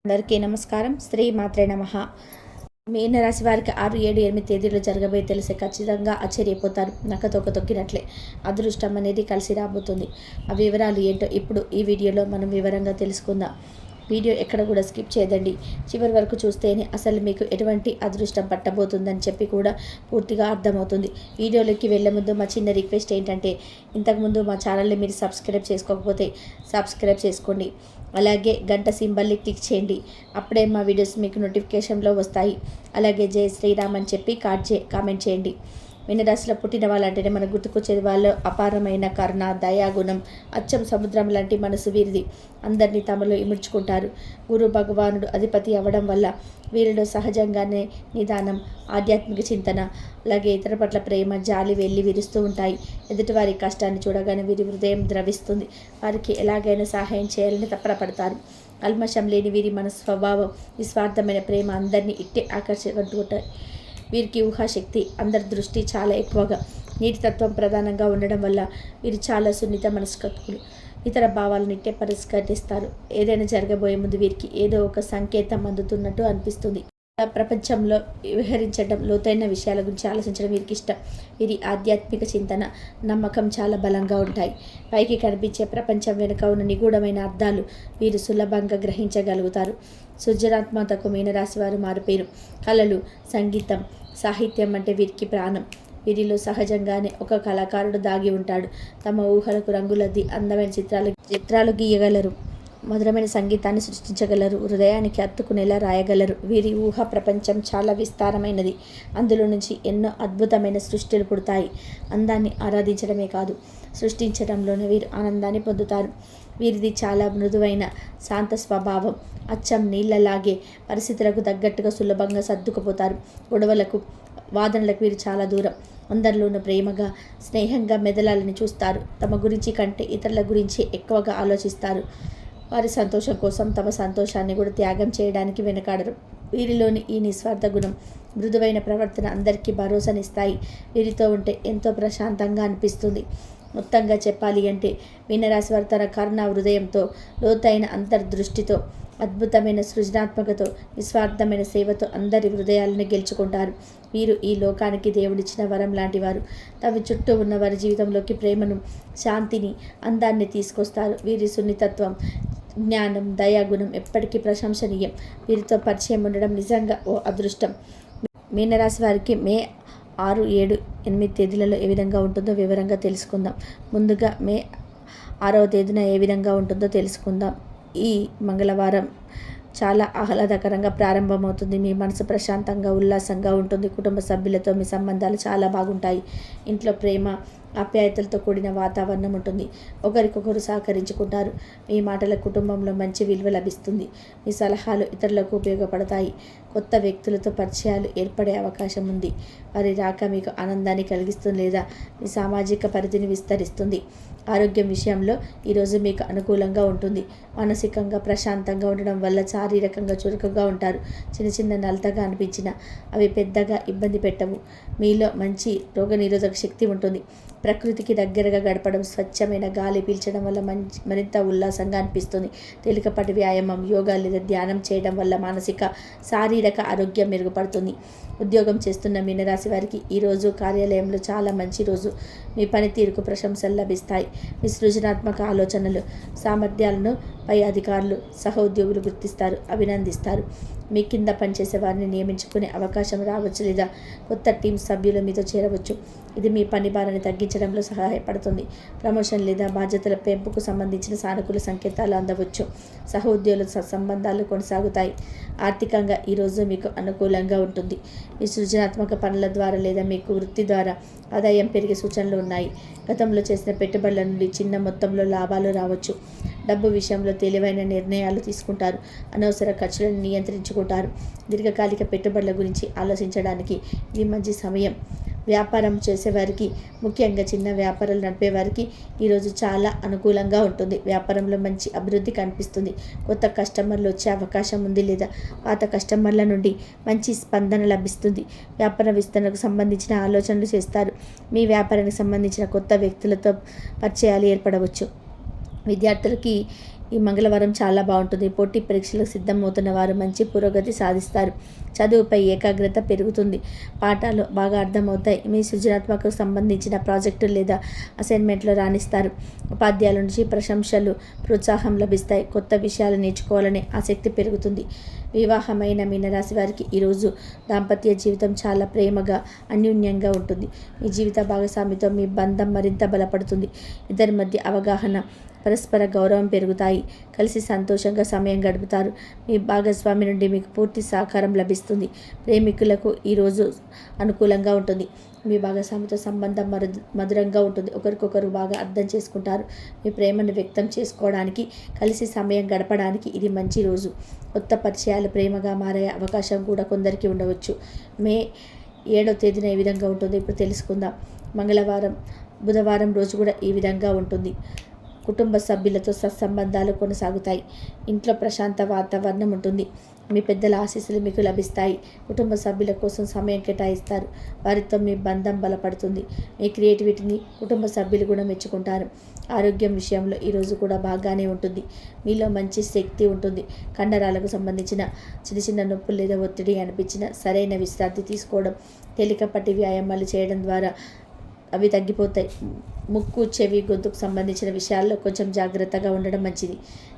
అందరికీ నమస్కారం. శ్రీ మాత్రే నమః. మీనరాశి వారికి 6, 7, 8 తేదీలు జరగబోయే తెలిసే ఖచ్చితంగా ఆశ్చర్యపోతారు. నక్కతోక తొక్కినట్లే అదృష్టం అనేది కలిసి రాబోతుంది. ఆ వివరాలు ఏంటో ఇప్పుడు ఈ వీడియోలో మనం వివరంగా తెలుసుకుందాం. వీడియో ఎక్కడ కూడా స్కిప్ చేయదండి. చివరి వరకు చూస్తేనే అసలు మీకు ఎటువంటి అదృష్టం పట్టబోతుందని చెప్పి కూడా పూర్తిగా అర్థమవుతుంది. వీడియోలోకి వెళ్ళే ముందు మా చిన్న రిక్వెస్ట్ ఏంటంటే, ఇంతకుముందు మా ఛానల్ని మీరు సబ్స్క్రైబ్ చేసుకోకపోతే సబ్స్క్రైబ్ చేసుకోండి. అలాగే గంట సింబల్ని క్లిక్ చేయండి. అప్పుడే మా వీడియోస్ మీకు నోటిఫికేషన్లో వస్తాయి. అలాగే జై శ్రీరామ్ అని చెప్పి కామెంట్ చేయండి. మీనరాశిలో పుట్టిన వాళ్ళంటేనే మనకు గుర్తుకొచ్చేది వాళ్ళు అపారమైన కరుణ, దయాగుణం, అచ్చం సముద్రం లాంటి మనసు వీరిది. అందరినీ తమలో ఇముడ్చుకుంటారు. గురు భగవానుడు అధిపతి అవ్వడం వల్ల వీరిలో సహజంగానే నిదానం, ఆధ్యాత్మిక చింతన, అలాగే ఇతర పట్ల ప్రేమ, జాలి వెళ్ళి విరుస్తూ ఉంటాయి. ఎదుటివారి కష్టాన్ని చూడగానే వీరి హృదయం ద్రవిస్తుంది. వారికి ఎలాగైనా సహాయం చేయాలని తపనపడతారు. కల్మషం లేని వీరి మన స్వభావం, నిస్వార్థమైన ప్రేమ అందరినీ ఇట్టే ఆకర్షించుకుంటాయి. వీరికి ఊహాశక్తి, అందరి దృష్టి చాలా ఎక్కువగా, నీటి తత్వం ప్రధానంగా ఉండడం వల్ల వీరు చాలా సున్నిత మనస్కత్తులు. ఇతర భావాలను ఇట్టే పరిష్కరిస్తారు. ఏదైనా జరగబోయే ముందు వీరికి ఏదో ఒక సంకేతం అందుతున్నట్టు అనిపిస్తుంది. ప్రపంచంలో విహరించడం, లోతైన విషయాల గురించి ఆలోచించడం వీరికి ఇష్టం. వీరి ఆధ్యాత్మిక చింతన, నమ్మకం చాలా బలంగా ఉంటాయి. పైకి కనిపించే ప్రపంచం వెనుక ఉన్న నిగూఢమైన అర్థాలు వీరు సులభంగా గ్రహించగలుగుతారు. సృజనాత్మకతకు మీనరాశి వారు మారుపేరు. కళలు, సంగీతం, సాహిత్యం అంటే వీరికి ప్రాణం. వీరిలో సహజంగానే ఒక కళాకారుడు దాగి ఉంటాడు. తమ ఊహలకు రంగులద్ది అందమైన చిత్రాలు గీయగలరు. మధురమైన సంగీతాన్ని సృష్టించగలరు. హృదయానికి హత్తుకునేలా రాయగలరు. వీరి ఊహ ప్రపంచం చాలా విస్తారమైనది. అందులో నుంచి ఎన్నో అద్భుతమైన సృష్టిలు పుడతాయి. అందాన్ని ఆరాధించడమే కాదు, సృష్టించడంలోనే వీరు ఆనందాన్ని పొందుతారు. వీరిది చాలా మృదువైన శాంత స్వభావం. అచ్చం నీళ్ళలాగే పరిస్థితులకు తగ్గట్టుగా సులభంగా సర్దుకుపోతారు. గొడవలకు, వాదనలకు వీరు చాలా దూరం. అందరిలోనూ ప్రేమగా, స్నేహంగా మెదలాలని చూస్తారు. తమ గురించి కంటే ఇతరుల గురించి ఎక్కువగా ఆలోచిస్తారు. వారి సంతోషం కోసం తమ సంతోషాన్ని కూడా త్యాగం చేయడానికి వెనకాడరు. వీరిలోని ఈ నిస్వార్థ గుణం, మృదువైన ప్రవర్తన అందరికీ భరోసానిస్తాయి. వీరితో ఉంటే ఎంతో ప్రశాంతంగా అనిపిస్తుంది. మొత్తంగా చెప్పాలి అంటే మీనరాశి వారు తన కరుణ హృదయంతో, లోతైన అంతర్దృష్టితో, అద్భుతమైన సృజనాత్మకతో, నిస్వార్థమైన సేవతో అందరి హృదయాలను గెలుచుకుంటారు. వీరు ఈ లోకానికి దేవుడిచ్చిన వరం లాంటి వారు. తమ చుట్టూ ఉన్న వారి జీవితంలోకి ప్రేమను, శాంతిని, అందాన్ని తీసుకొస్తారు. వీరి సున్నితత్వం, జ్ఞానం, దయాగుణం ఎప్పటికీ ప్రశంసనీయం. వీరితో పరిచయం ఉండడం నిజంగా ఓ అదృష్టం. మీనరాశి వారికి మే 6, 7, 8 తేదీలలో ఏ విధంగా ఉంటుందో వివరంగా తెలుసుకుందాం. ముందుగా మే 6వ తేదీన ఏ విధంగా ఉంటుందో తెలుసుకుందాం. ఈ మంగళవారం చాలా ఆహ్లాదకరంగా ప్రారంభమవుతుంది. మీ మనసు ప్రశాంతంగా, ఉల్లాసంగా ఉంటుంది. కుటుంబ సభ్యులతో మీ సంబంధాలు చాలా బాగుంటాయి. ఇంట్లో ప్రేమ, ఆప్యాయతలతో కూడిన వాతావరణం ఉంటుంది. ఒకరికొకరు సహకరించుకుంటారు. మీ మాటల కుటుంబంలో మంచి విలువ లభిస్తుంది. మీ సలహాలు ఇతరులకు ఉపయోగపడతాయి. కొత్త వ్యక్తులతో పరిచయాలు ఏర్పడే అవకాశం ఉంది. వారి రాక మీకు ఆనందాన్ని కలిగిస్తుంది లేదా మీ సామాజిక పరిధిని విస్తరిస్తుంది. ఆరోగ్యం విషయంలో ఈరోజు మీకు అనుకూలంగా ఉంటుంది. మానసికంగా ప్రశాంతంగా ఉండడం వల్ల శారీరకంగా చురుకుగా ఉంటారు. చిన్న చిన్న నలతగా అనిపించినా అవి పెద్దగా ఇబ్బంది పెట్టవు. మీలో మంచి రోగనిరోధక శక్తి ఉంటుంది. ప్రకృతికి దగ్గరగా గడపడం, స్వచ్ఛమైన గాలి పీల్చడం వల్ల మరింత ఉల్లాసంగా అనిపిస్తుంది. తేలికపాటి వ్యాయామం, యోగా లేదా ధ్యానం చేయడం వల్ల మానసిక, శారీరక ఆరోగ్యం మెరుగుపడుతుంది. ఉద్యోగం చేస్తున్న మీనరాశి వారికి ఈరోజు కార్యాలయంలో చాలా మంచి రోజు. మీ పనితీరుకు ప్రశంసలు లభిస్తాయి. మీ సృజనాత్మక ఆలోచనలు, సామర్థ్యాలను పై అధికారులు, సహోద్యోగులు గుర్తిస్తారు, అభినందిస్తారు. మీ కింద పనిచేసే వారిని నియమించుకునే అవకాశం రావచ్చు లేదా కొత్త టీం సభ్యులు మీతో చేరవచ్చు. ఇది మీ పని భారాన్ని తగ్గించడంలో సహాయపడుతుంది. ప్రమోషన్ లేదా బాధ్యతల పెంపుకు సంబంధించిన సానుకూల సంకేతాలు అందవచ్చు. సహోద్యోగుల సంబంధాలు కొనసాగుతాయి. ఆర్థికంగా ఈరోజు మీకు అనుకూలంగా ఉంటుంది. మీ సృజనాత్మక పనుల ద్వారా లేదా మీకు వృత్తి ద్వారా ఆదాయం పెరిగే సూచనలు ఉన్నాయి. గతంలో చేసిన పెట్టుబడుల నుండి చిన్న మొత్తంలో లాభాలు రావచ్చు. డబ్బు విషయంలో తెలివైన నిర్ణయాలు తీసుకుంటారు. అనవసర ఖర్చులను నియంత్రించుకుంటారు. దీర్ఘకాలిక పెట్టుబడుల గురించి ఆలోచించడానికి ఇది మంచి సమయం. వ్యాపారం చేసేవారికి, ముఖ్యంగా చిన్న వ్యాపారాలు నడిపేవారికి ఈరోజు చాలా అనుకూలంగా ఉంటుంది. వ్యాపారంలో మంచి అభివృద్ధి కనిపిస్తుంది. కొత్త కస్టమర్లు వచ్చే అవకాశం ఉంది లేదా పాత కస్టమర్ల నుండి మంచి స్పందన లభిస్తుంది. వ్యాపార విస్తరణకు సంబంధించిన ఆలోచనలు చేస్తారు. మీ వ్యాపారానికి సంబంధించిన కొత్త వ్యక్తులతో పరిచయాలు ఏర్పడవచ్చు. విద్యార్థులకి ఈ మంగళవారం చాలా బాగుంటుంది. పోటీ పరీక్షలకు సిద్ధమవుతున్న వారు మంచి పురోగతి సాధిస్తారు. చదువుపై ఏకాగ్రత పెరుగుతుంది. పాఠాలు బాగా అర్థమవుతాయి. మీ సృజనాత్మకకు సంబంధించిన ప్రాజెక్టు లేదా అసైన్మెంట్లో రాణిస్తారు. ఉపాధ్యాయుల నుంచి ప్రశంసలు, ప్రోత్సాహం లభిస్తాయి. కొత్త విషయాలు నేర్చుకోవాలనే ఆసక్తి పెరుగుతుంది. వివాహమైన మీనరాశి వారికి ఈరోజు దాంపత్య జీవితం చాలా ప్రేమగా, అన్యోన్యంగా ఉంటుంది. మీ జీవిత భాగస్వామితో మీ బంధం మరింత బలపడుతుంది. ఇద్దరి మధ్య అవగాహన, పరస్పర గౌరవం పెరుగుతాయి. కలిసి సంతోషంగా సమయం గడుపుతారు. మీ భాగస్వామి నుండి మీకు పూర్తి సహకారం లభిస్తుంది. ప్రేమికులకు ఈరోజు అనుకూలంగా ఉంటుంది. మీ భాగస్వామితో సంబంధం మధురంగా ఉంటుంది. ఒకరికొకరు బాగా అర్థం చేసుకుంటారు. మీ ప్రేమను వ్యక్తం చేసుకోవడానికి, కలిసి సమయం గడపడానికి ఇది మంచి రోజు. కొత్త పరిచయాలు ప్రేమగా మారే అవకాశం కూడా కొందరికి ఉండవచ్చు. మే 7వ తేదీన ఏ విధంగా ఉంటుందో ఇప్పుడు తెలుసుకుందాం. మంగళవారం, బుధవారం రోజు కూడా ఈ విధంగా ఉంటుంది. కుటుంబ సభ్యులతో సత్సంబంధాలు కొనసాగుతాయి. ఇంట్లో ప్రశాంత వాతావరణం ఉంటుంది. మీ పెద్దల ఆశీస్సులు మీకు లభిస్తాయి. కుటుంబ సభ్యుల కోసం సమయం కేటాయిస్తారు. వారితో మీ బంధం బలపడుతుంది. మీ క్రియేటివిటీని కుటుంబ సభ్యులు కూడా మెచ్చుకుంటారు. ఆరోగ్యం విషయంలో ఈరోజు కూడా బాగానే ఉంటుంది. మీలో మంచి శక్తి ఉంటుంది. కండరాలకు సంబంధించిన చిన్న చిన్న నొప్పులు లేదా ఒత్తిడి అనిపించిన సరైన విశ్రాంతి తీసుకోవడం, తేలికపాటి వ్యాయామాలు చేయడం ద్వారా అవి తగ్గిపోతాయి. ముక్కు, చెవి, గొంతుకు సంబంధించిన విషయాల్లో కొంచెం జాగ్రత్తగా ఉండడం మంచిది.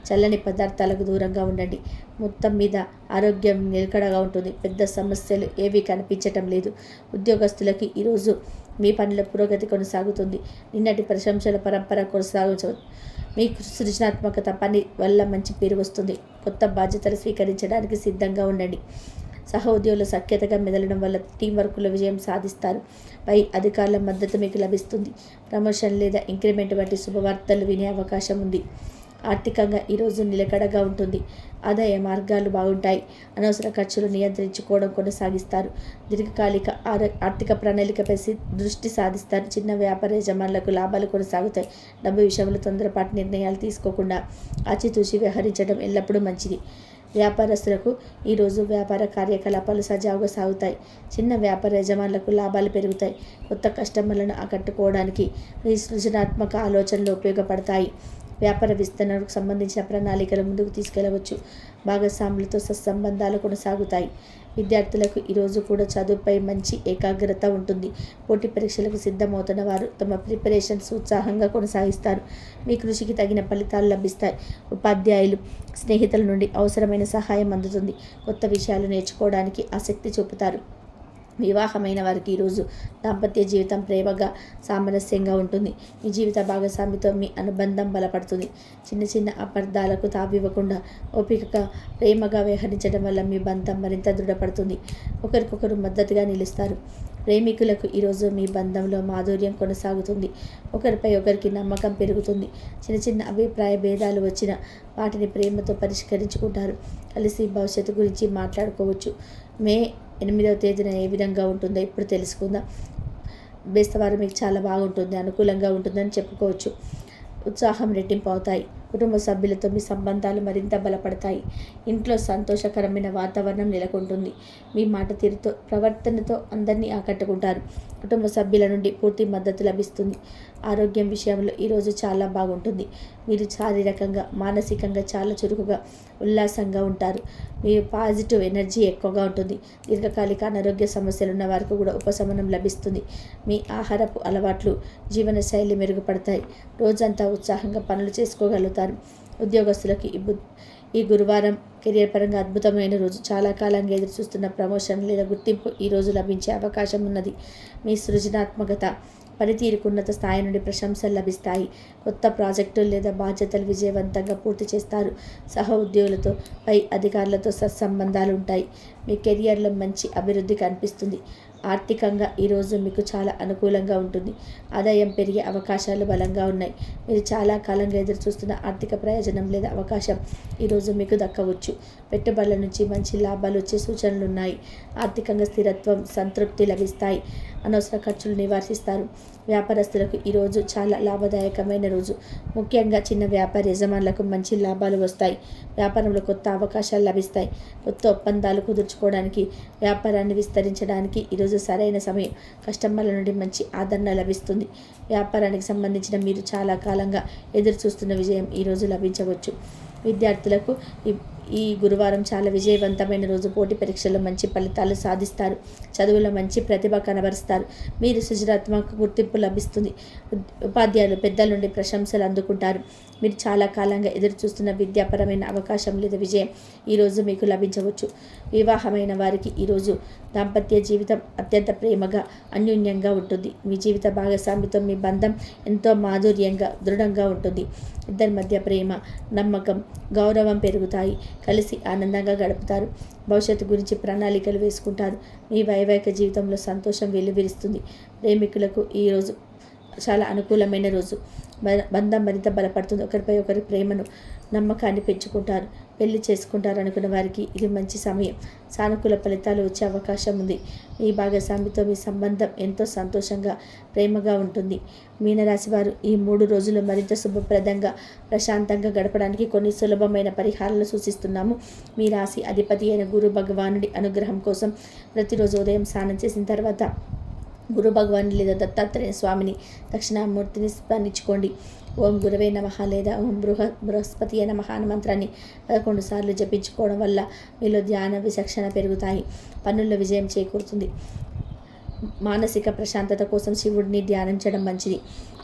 చల్లని పదార్థాలకు దూరంగా ఉండండి. మొత్తం మీద ఆరోగ్యం నిలకడగా ఉంటుంది. పెద్ద సమస్యలు ఏవీ కనిపించటం లేదు. ఉద్యోగస్తులకి ఈరోజు మీ పనిలో పురోగతి కొనసాగుతుంది. నిన్నటి ప్రశంసల పరంపర కొనసాగవచ్చు. మీ సృజనాత్మకత పని వల్ల మంచి పేరు వస్తుంది. కొత్త బాధ్యతలు స్వీకరించడానికి సిద్ధంగా ఉండండి. సహోద్యోగుల సఖ్యతగా మెదలడం వల్ల టీం వర్క్లో విజయం సాధిస్తారు. పై అధికారుల మద్దతు మీకు లభిస్తుంది. ప్రమోషన్ లేదా ఇంక్రిమెంట్ వంటి శుభవార్తలు వినే అవకాశం ఉంది. ఆర్థికంగా ఈరోజు నిలకడగా ఉంటుంది. ఆదాయ మార్గాలు బాగుంటాయి. అనవసర ఖర్చులు నియంత్రించుకోవడం కొనసాగిస్తారు. దీర్ఘకాలిక ఆర్థిక ప్రణాళికపై దృష్టి సాధిస్తారు. చిన్న వ్యాపార యజమానులకు లాభాలు కొనసాగుతాయి. డబ్బు విషయంలో తొందరపాటు నిర్ణయాలు తీసుకోకుండా ఆచితూచి వ్యవహరించడం ఎల్లప్పుడూ మంచిది. వ్యాపారస్తులకు ఈరోజు వ్యాపార కార్యకలాపాలు సజావుగా సాగుతాయి. చిన్న వ్యాపార యజమానులకు లాభాలు పెరుగుతాయి. కొత్త కస్టమర్లను ఆకట్టుకోవడానికి మీ సృజనాత్మక ఆలోచనలు ఉపయోగపడతాయి. వ్యాపార విస్తరణకు సంబంధించిన ప్రణాళికలు ముందుకు తీసుకెళ్లవచ్చు. భాగస్వాములతో సత్సంబంధాలు కొనసాగుతాయి. విద్యార్థులకు ఈరోజు కూడా చదువుపై మంచి ఏకాగ్రత ఉంటుంది. పోటీ పరీక్షలకు సిద్ధమవుతున్న వారు తమ ప్రిపరేషన్స్ ఉత్సాహంగా కొనసాగిస్తారు. మీ కృషికి తగిన ఫలితాలు లభిస్తాయి. ఉపాధ్యాయులు, స్నేహితుల నుండి అవసరమైన సహాయం అందుతుంది. కొత్త విషయాలు నేర్చుకోవడానికి ఆసక్తి చూపుతారు. వివాహమైన వారికి ఈరోజు దాంపత్య జీవితం ప్రేమగా, సామరస్యంగా ఉంటుంది. మీ జీవిత భాగస్వామితో మీ అనుబంధం బలపడుతుంది. చిన్న చిన్న అపార్థాలకు తావివ్వకుండా ఓపికగా, ప్రేమగా వ్యవహరించడం వల్ల మీ బంధం మరింత దృఢపడుతుంది. ఒకరికొకరు మద్దతుగా నిలుస్తారు. ప్రేమికులకు ఈరోజు మీ బంధంలో మాధుర్యం కొనసాగుతుంది. ఒకరిపై ఒకరికి నమ్మకం పెరుగుతుంది. చిన్న చిన్న అభిప్రాయ భేదాలు వచ్చినా వాటిని ప్రేమతో పరిష్కరించుకుంటారు. కలిసి భవిష్యత్తు గురించి మాట్లాడుకోవచ్చు. మే 8వ తేదీన ఏ విధంగా ఉంటుందో ఇప్పుడు తెలుసుకుందాం. బేస్తవారం మీకు చాలా బాగుంటుంది, అనుకూలంగా ఉంటుందని చెప్పుకోవచ్చు. ఉత్సాహం రెట్టింపు అవుతాయి. కుటుంబ సభ్యులతో మీ సంబంధాలు మరింత బలపడతాయి. ఇంట్లో సంతోషకరమైన వాతావరణం నెలకొంటుంది. మీ మాట తీరుతో, ప్రవర్తనతో అందరినీ ఆకట్టుకుంటారు. కుటుంబ సభ్యుల నుండి పూర్తి మద్దతు లభిస్తుంది. ఆరోగ్యం విషయంలో ఈరోజు చాలా బాగుంటుంది. మీరు శారీరకంగా, మానసికంగా చాలా చురుకుగా, ఉల్లాసంగా ఉంటారు. మీ పాజిటివ్ ఎనర్జీ ఎక్కువగా ఉంటుంది. దీర్ఘకాలిక అనారోగ్య సమస్యలు ఉన్న వారికి కూడా ఉపశమనం లభిస్తుంది. మీ ఆహారపు అలవాట్లు, జీవనశైలి మెరుగుపడతాయి. రోజంతా ఉత్సాహంగా పనులు చేసుకోగలుగుతారు. ఉద్యోగస్తులకి ఈ గురువారం కెరియర్ పరంగా అద్భుతమైన రోజు. చాలా కాలంగా ఎదురు చూస్తున్న ప్రమోషన్ లేదా గుర్తింపు ఈ రోజు లభించే అవకాశం ఉన్నది. మీ సృజనాత్మకత, పనితీరుకు ఉన్నత స్థాయి నుండి ప్రశంసలు లభిస్తాయి. కొత్త ప్రాజెక్టులు లేదా బాధ్యతలు విజయవంతంగా పూర్తి చేస్తారు. సహ ఉద్యోగులతో, పై అధికారులతో సత్సంబంధాలు ఉంటాయి. మీ కెరియర్లో మంచి అభివృద్ధి కనిపిస్తుంది. ఆర్థికంగా ఈరోజు మీకు చాలా అనుకూలంగా ఉంటుంది. ఆదాయం పెరిగే అవకాశాలు బలంగా ఉన్నాయి. మీరు చాలా కాలంగా ఎదురు చూస్తున్న ఆర్థిక ప్రయోజనం లేదా అవకాశం ఈరోజు మీకు దక్కవచ్చు. పెట్టుబడుల నుంచి మంచి లాభాలు వచ్చే సూచనలు ఉన్నాయి. ఆర్థికంగా స్థిరత్వం, సంతృప్తి లభిస్తాయి. అనవసర ఖర్చులు నివారిస్తారు. వ్యాపారస్తులకు ఈరోజు చాలా లాభదాయకమైన రోజు. ముఖ్యంగా చిన్న వ్యాపార యజమానులకు మంచి లాభాలు వస్తాయి. వ్యాపారంలో కొత్త అవకాశాలు లభిస్తాయి. కొత్త ఒప్పందాలు కుదుర్చుకోవడానికి, వ్యాపారాన్ని విస్తరించడానికి ఈరోజు సరైన సమయం. కస్టమర్ల నుండి మంచి ఆదరణ లభిస్తుంది. వ్యాపారానికి సంబంధించిన మీరు చాలా కాలంగా ఎదురు చూస్తున్న విజయం ఈరోజు లభించవచ్చు. విద్యార్థులకు ఈ గురువారం చాలా విజయవంతమైన రోజు. పోటీ పరీక్షల్లో మంచి ఫలితాలు సాధిస్తారు. చదువులో మంచి ప్రతిభ కనబరుస్తారు. మీరు సృజనాత్మక గుర్తింపు లభిస్తుంది. ఉపాధ్యాయులు పెద్దల నుండి ప్రశంసలు అందుకుంటారు. మీరు చాలా కాలంగా ఎదురు చూస్తున్న విద్యాపరమైన అవకాశం లేదా విజయం ఈరోజు మీకు లభించవచ్చు. వివాహమైన వారికి ఈరోజు దాంపత్య జీవితం అత్యంత ప్రేమగా అన్యోన్యంగా ఉంటుంది. మీ జీవిత భాగస్వామితో మీ బంధం ఎంతో మాధుర్యంగా దృఢంగా ఉంటుంది. ఇద్దరి మధ్య ప్రేమ, నమ్మకం, గౌరవం పెరుగుతాయి. కలిసి ఆనందంగా గడుపుతారు. భవిష్యత్తు గురించి ప్రణాళికలు వేసుకుంటారు. మీ వైవాహిక జీవితంలో సంతోషం వెల్లువిరుస్తుంది. ప్రేమికులకు ఈరోజు చాలా అనుకూలమైన రోజు. బంధం మరింత బలపడుతుంది. ఒకరిపై ఒకరి ప్రేమను, నమ్మకాన్ని పెంచుకుంటారు. పెళ్లి చేసుకుంటారు అనుకున్న వారికి ఇది మంచి సమయం. సానుకూల ఫలితాలు వచ్చే అవకాశం ఉంది. మీ భాగస్వామితో మీ సంబంధం ఎంతో సంతోషంగా, ప్రేమగా ఉంటుంది. మీనరాశి వారు ఈ 3 రోజులు మరింత శుభప్రదంగా, ప్రశాంతంగా గడపడానికి కొన్ని సులభమైన పరిహారాలు సూచిస్తున్నాము. మీ రాశి అధిపతి అయిన గురు భగవానుడి అనుగ్రహం కోసం ప్రతిరోజు ఉదయం స్నానం చేసిన తర్వాత గురు భగవాన్ లేదా దత్తాత్రేయ స్వామిని, దక్షిణామూర్తిని స్మరించుకోండి. ఓం గురవే నమః లేదా ఓం బృహస్పతి అయిన మహాన మంత్రాన్ని 11 సార్లు జపించుకోవడం వల్ల మీలో ధ్యాన విచక్షణ పెరుగుతాయి. పనుల్లో విజయం చేకూరుతుంది. మానసిక ప్రశాంతత కోసం శివుడిని ధ్యానించడం మంచిది.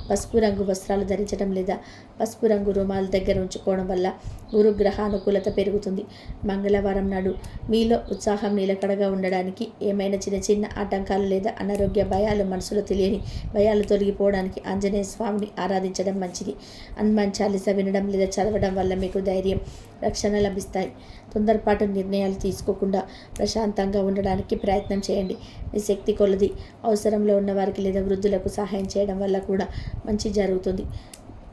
పసుపు రంగు వస్త్రాలు ధరించడం లేదా పసుపు రంగు రుమాల దగ్గర ఉంచుకోవడం వల్ల గురుగ్రహ అనుకూలత పెరుగుతుంది. మంగళవారం నాడు మీలో ఉత్సాహం నిలకడగా ఉండడానికి, ఏమైనా చిన్న చిన్న ఆటంకాలు లేదా అనారోగ్య భయాలు, మనసులో తెలియని భయాలు తొలగిపోవడానికి ఆంజనేయ స్వామిని ఆరాధించడం మంచిది. హనుమాన్ చాలీసా వినడం లేదా చదవడం వల్ల మీకు ధైర్యం, రక్షణ లభిస్తాయి. తొందరపాటు నిర్ణయాలు తీసుకోకుండా ప్రశాంతంగా ఉండడానికి ప్రయత్నం చేయండి. మీ శక్తి కొలది అవసరంలో ఉన్న వారికి లేదా వృద్ధులకు సహాయం చేయడం వల్ల కూడా మంచి జరుగుతుంది.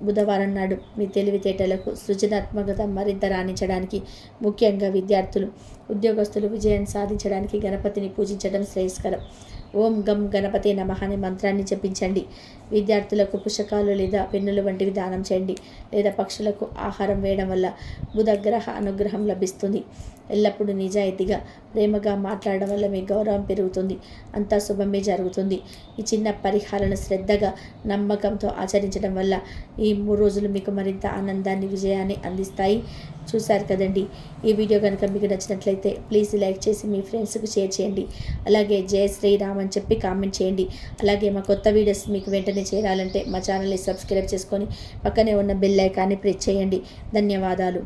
బుధవారం నాడు మీ తెలివితేటలకు, సృజనాత్మకత మరింత రాణించడానికి, ముఖ్యంగా విద్యార్థులు, ఉద్యోగస్తులు విజయం సాధించడానికి గణపతిని పూజించడం శ్రేయస్కరం. ఓం గం గణపతే నమః అనే మంత్రాన్ని జపించండి. విద్యార్థులకు పుస్తకాలు లేదా పెన్నులు వంటివి దానం చేయండి. లేదా పక్షులకు ఆహారం వేయడం వల్ల బుధగ్రహ అనుగ్రహం లభిస్తుంది. ఎల్లప్పుడూ నిజాయితీగా, ప్రేమగా మాట్లాడడం వల్ల మీ గౌరవం పెరుగుతుంది. అంతా శుభమే జరుగుతుంది. ఈ చిన్న పరిహారాలను శ్రద్ధగా, నమ్మకంతో ఆచరించడం వల్ల ఈ 3 రోజులు మీకు మరింత ఆనందాన్ని, విజయాన్ని అందిస్తాయి. చూశారు కదండి. ఈ వీడియో కనుక మీకు నచ్చినట్లయితే ప్లీజ్ లైక్ చేసి మీ ఫ్రెండ్స్కి షేర్ చేయండి. అలాగే జై శ్రీరామ్ అని చెప్పి కామెంట్ చేయండి. అలాగే మా కొత్త వీడియోస్ మీకు వెంటనే చేరాలంటే మా ఛానల్ని సబ్స్క్రైబ్ చేసుకొని పక్కనే ఉన్న బెల్ ఐకాన్ని ప్రెస్ చేయండి. ధన్యవాదాలు.